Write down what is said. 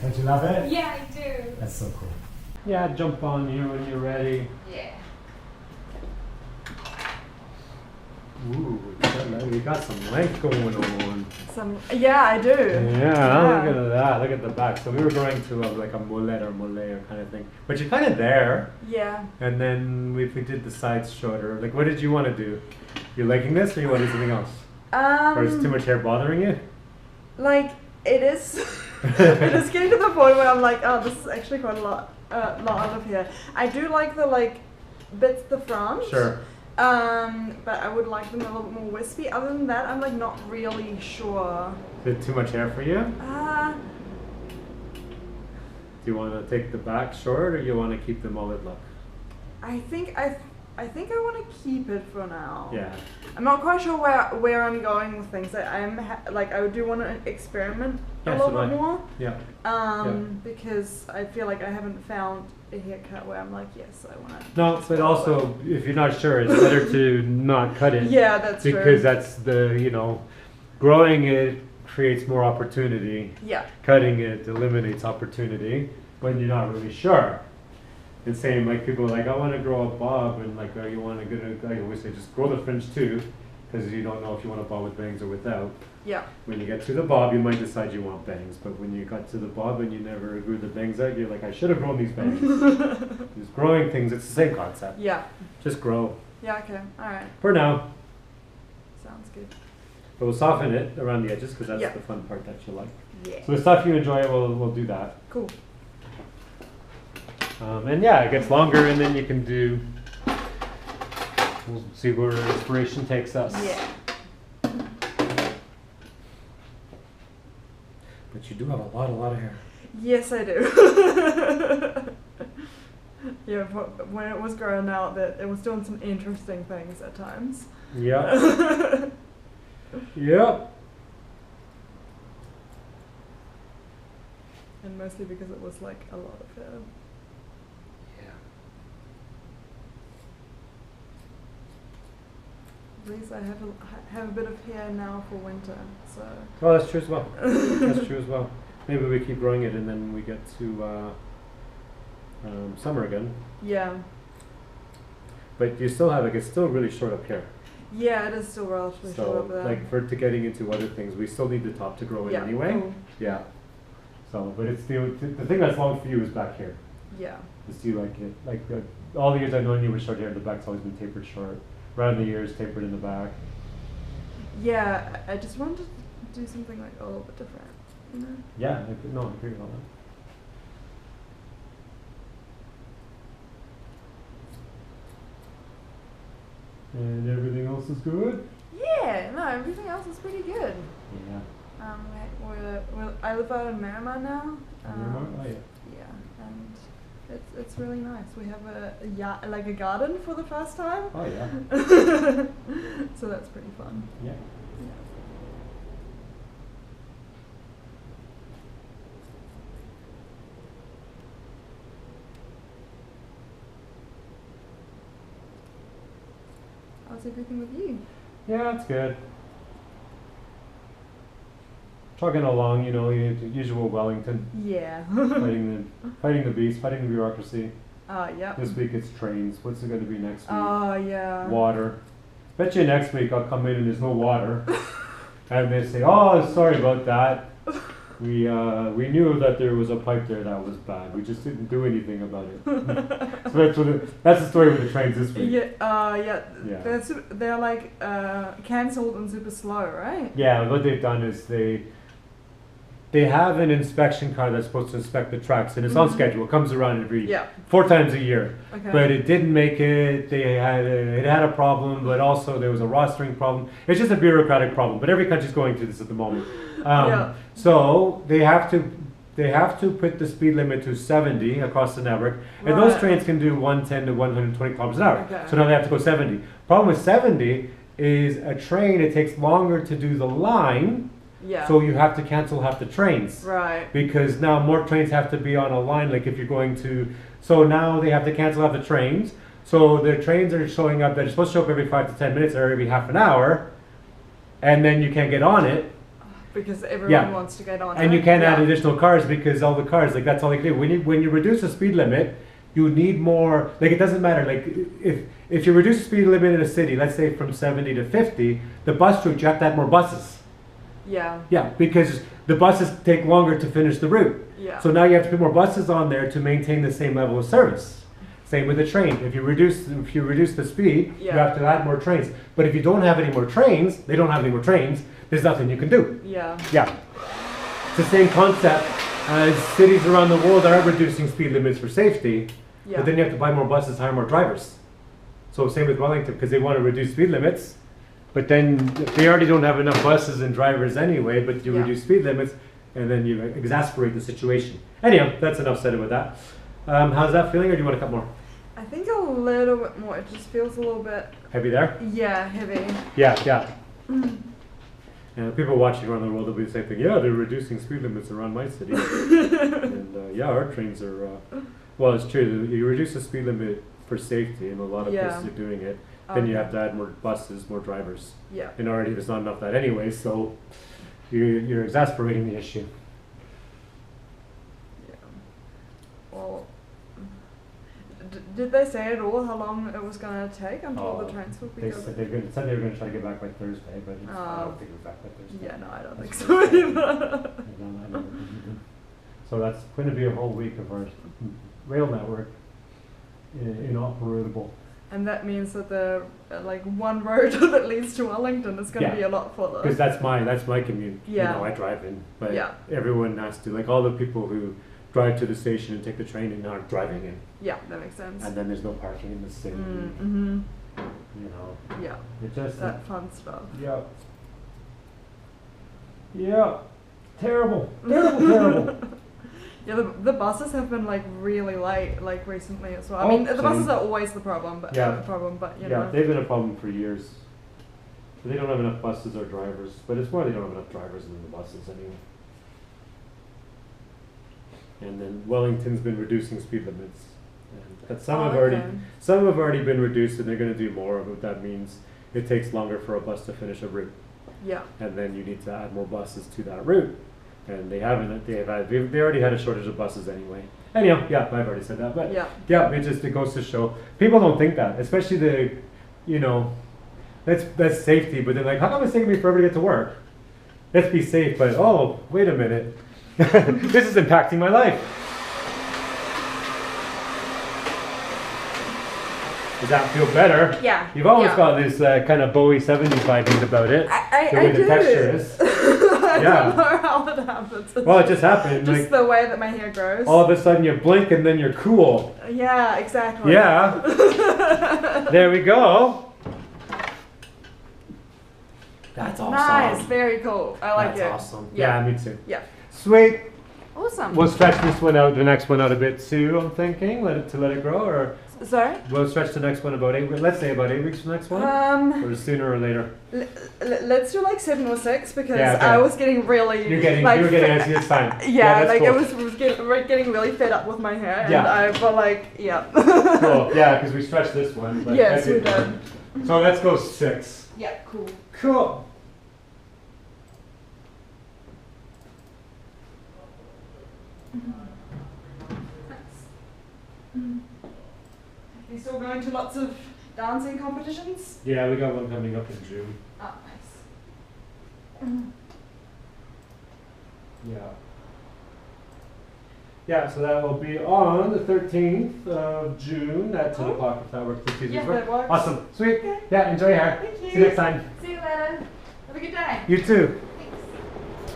Don't you love it? Yeah, I do. That's so cool. Yeah, jump on here when you're ready. Yeah. Ooh, we got some length going on. Yeah, I do. Yeah, look at that. Look at the back. So we were going to like a mullet or mullet kind of thing. But you're kind of there. Yeah. And then if we did the sides shorter, like what did you want to do? You liking this or you want to do something else? Or is too much hair bothering you? Like, it is. It is getting to the point where I'm like, oh, this is actually quite a lot of hair. I do like the bits at the front. Sure. But I would like them a little bit more wispy. Other than that, I'm like not really sure. Is it too much hair for you? Uh, Do you want to take the back short or you want to keep the mullet look? I think I want to keep it for now. Yeah. I'm not quite sure where I'm going with things. I do want to experiment a little bit more. Yeah. Because I feel like I haven't found a haircut where I'm like, yes, I want to. No, but also if you're not sure, it's better to not cut it. Yeah, that's true. Because that's growing it creates more opportunity. Yeah. Cutting it eliminates opportunity when you're not really sure. And same, like people are like, I want to grow a bob, and like, you want to get I always say, just grow the fringe too, because you don't know if you want a bob with bangs or without. Yeah. When you get to the bob, you might decide you want bangs, but when you got to the bob and you never grew the bangs out, you're like, I should have grown these bangs. Just growing things, it's the same concept. Yeah. Just grow. Yeah. Okay. All right. For now. Sounds good. But we'll soften it around the edges because that's the fun part that you like. Yeah. So the stuff you enjoy, we'll do that. Cool. And yeah, it gets longer, and then you can do. We'll see where inspiration takes us. Yeah. But you do have a lot of hair. Yes, I do. Yeah, when it was growing out, that it was doing some interesting things at times. Yeah. Yep. And mostly because it was like a lot of hair. At least I have a bit of hair now for winter, so. Oh, that's true as well. That's true as well. Maybe we keep growing it and then we get to summer again. Yeah. But you still have it's still really short up here. Yeah, it is still relatively short up there. Like for getting into other things, we still need the top to grow in anyway. Cool. Yeah. So, but it's the thing that's long for you is back here. Yeah. Just you like it. Like all the years I've known you with short hair, the back's always been tapered short. Around the ears, tapered in the back. Yeah, I just wanted to do something like a little bit different, you know? Yeah, I agree with all that. And everything else is good? Yeah, no, everything else is pretty good. Yeah. I live out in Miramar now. Oh yeah. Yeah, and it's really nice. We have a garden for the first time. Oh yeah. So that's pretty fun. Yeah. How's everything with you? Yeah, it's good. Trucking along, usual Wellington. Yeah. fighting the beast, fighting the bureaucracy. Yep. This week it's trains. What's it going to be next week? Yeah. Water. Bet you next week I'll come in and there's no water. And they say, oh, sorry about that. We knew that there was a pipe there that was bad. We just didn't do anything about it. So that's the story with the trains this week. Yeah. They're like cancelled and super slow, right? Yeah, what they've done is they have an inspection car that's supposed to inspect the tracks, and it's on schedule. It comes around every 4 times a year. Okay. But it didn't make it. It had a problem, but also there was a rostering problem. It's just a bureaucratic problem. But every country's going through this at the moment. So they have to put the speed limit to 70 across the network, and those trains can do 110 to 120 kilometers an hour. Okay. So now they have to go 70. Problem with 70 is a train. It takes longer to do the line. Yeah. So you have to cancel half the trains. Right. Because now more trains have to be on a line, like if you're going to, so now they have to cancel half the trains. So the trains are showing up, they're supposed to show up every 5 to 10 minutes or every half an hour, and then you can't get on it. because everyone wants to get on. And it. you can't add additional cars because all the cars, like that's all they do. When you reduce the speed limit, you need more. Like it doesn't matter. Like if you reduce the speed limit in a city, let's say from 70 to 50, the bus route you have to add more buses. Yeah. Yeah, because the buses take longer to finish the route. Yeah. So now you have to put more buses on there to maintain the same level of service. Same with the train. If you reduce the speed, you have to add more trains. But if you don't have any more trains, they don't have any more trains. There's nothing you can do. Yeah. Yeah. It's the same concept as cities around the world are reducing speed limits for safety. Yeah. But then you have to buy more buses, hire more drivers. So same with Wellington because they want to reduce speed limits. But then they already don't have enough buses and drivers anyway, but you reduce speed limits and then you exasperate the situation. Anyhow, that's enough said about that. How's that feeling, or do you want a couple more? I think a little bit more. It just feels a little bit... Heavy there? Yeah, heavy. Yeah. And people watching around the world will be the same thing. Yeah, they're reducing speed limits around my city. And yeah, our trains are... well, it's true. You reduce the speed limit for safety, and a lot of places are doing it. Then you have to add more buses, more drivers. Yeah. And already there's not enough of that anyway, so you're exasperating the issue. Yeah. Well, did they say at all how long it was going to take until the trains would be They said they were going to try to get back by Thursday, but I don't think it was back by Thursday. Yeah, no, I don't think so either. So that's going to be a whole week of our rail network inoperable. And that means that the one road that leads to Wellington is going to be a lot fuller. Because that's my commute. Yeah. You know, I drive in, but everyone has to. Like all the people who drive to the station and take the train and aren't driving in. Yeah, that makes sense. And then there's no parking in the city. Mm-hmm. You know. Yeah. It just that fun stuff. Yeah. Yeah. Terrible. Terrible. Yeah, the buses have been really late recently as well. I mean, the buses are always the problem, but you know. Yeah, they've been a problem for years. But they don't have enough buses or drivers. But it's more they don't have enough drivers than the buses anyway. And then Wellington's been reducing speed limits. But some have already been reduced, and they're going to do more of it. That means it takes longer for a bus to finish a route. Yeah. And then you need to add more buses to that route. And they haven't. They already had a shortage of buses anyway. Anyhow, yeah, I've already said that. But it goes to show people don't think that, especially that's safety. But they're like, how come it's taking me forever to get to work? Let's be safe. But oh, wait a minute, this is impacting my life. Does that feel better? Yeah. You've always got this kind of Bowie 70s vibes about it. The way the texture is. I don't know how it happens. Well, it just happened. Just the way that my hair grows. All of a sudden you blink and then you're cool. Yeah, exactly. Yeah. There we go. That's awesome. Nice, very cool. I like it. That's awesome. Yeah, me too. Yeah. Sweet. Awesome. We'll stretch this one out, the next one out a bit too, I'm thinking. Let it grow, or sorry? We'll stretch the next one about 8 weeks. Let's say about 8 weeks from the next one. Or sooner or later. Let's do 7 or 6 because I was getting really you were getting antsy this time. It was getting really fed up with my hair, and I felt Cool. Yeah, because we stretched this one. But yes, we did. So let's go 6. Yeah, cool. Cool. You still going to lots of dancing competitions? Yeah, we got one coming up in June. Oh, nice. Yeah. Yeah, so that will be on the 13th of June at 10 o'clock if that works for Tuesday. Yeah, that works. Awesome. Sweet. Okay. Yeah, enjoy your hair. Thank you. See you next time. See you later. Have a good day. You too.